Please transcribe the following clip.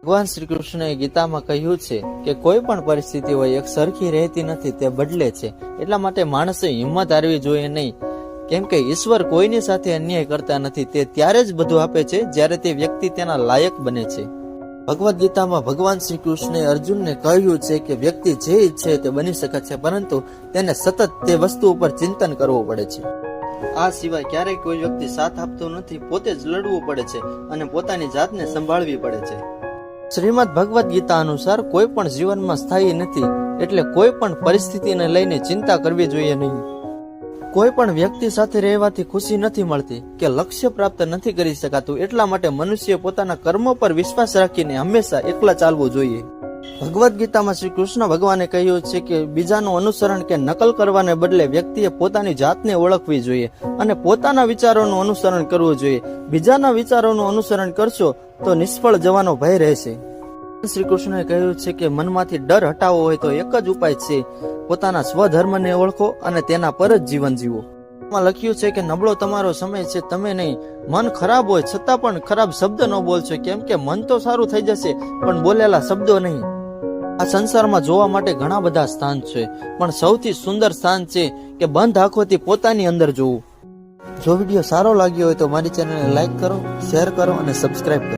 ભગવાન શ્રી કૃષ્ણએ ગીતામાં કહ્યું છે કે કોઈ પણ પરિસ્થિતિ હોય એક સરખી રહેતી નથી, તે બદલે છે. એટલા માટે માણસે હિંમત હારવી જોઈએ નહીં, કેમ કે ઈશ્વર કોઈની સાથે અન્યાય કરતા નથી. તે ત્યારે જ બધું આપે છે જ્યારે તે વ્યક્તિ તેના લાયક બને છે. ભગવદ ગીતામાં ભગવાન શ્રી કૃષ્ણએ અર્જુનને કહ્યું છે કે વ્યક્તિ જે ઈચ્છે તે બની શકે છે, પરંતુ તેને સતત તે વસ્તુ ઉપર ચિંતન કરવું પડે છે. આ સિવાય ક્યારેય કોઈ વ્યક્તિ સાથ આપતો નથી, પોતે જ લડવું પડે છે અને પોતાની જાતને સંભાળવી પડે છે. શ્રીમદ ભગવદ ગીતા અનુસાર કોઈ પણ જીવનમાં સ્થાયી નથી, એટલે કોઈ પણ પરિસ્થિતિને લઈને ચિંતા કરવી જોઈએ નહીં. કોઈ પણ વ્યક્તિ સાથે રહેવાથી ખુશી નથી મળતી કે લક્ષ્ય પ્રાપ્ત નથી કરી શકાતું. એટલા માટે મનુષ્ય પોતાના કર્મો પર વિશ્વાસ રાખીને હંમેશા એકલા ચાલવું જોઈએ. ભગવદ ગીતામાં શ્રી કૃષ્ણ ભગવાને કહ્યું છે કે બીજાનું અનુસરણ કે નકલ કરવાને બદલે વ્યક્તિએ પોતાની જાતને ઓળખવી જોઈએ અને પોતાના વિચારોનું અનુસરણ કરવું જોઈએ. બીજાના વિચારોનું અનુસરણ કરશો તો નિષ્ફળ જવાનો ભય રહેશે. શ્રી કૃષ્ણએ કહ્યું છે કે મનમાંથી ડર હટાવવો હોય તો એક જ ઉપાય છે, પોતાના સ્વધર્મને ઓળખો અને તેના પર જ જીવન જીવો. લખ્યું છે કે નબળો તમારો સમય છે, તમે નહીં. મન ખરાબ હોય છતાં પણ ખરાબ શબ્દ ન બોલશો, કેમ કે મન તો સારું થઈ જશે પણ બોલેલા શબ્દો નહીં. આ સંસારમાં જોવા માટે ઘણા બધા સ્થાન છે, પણ સૌથી સુંદર સ્થાન છે કે બંધ આંખોથી પોતાની અંદર જોવું. જો વિડીયો સારો લાગ્યો હોય તો મારી ચેનલને લાઈક કરો, શેર કરો અને સબસ્ક્રાઇબ કરો.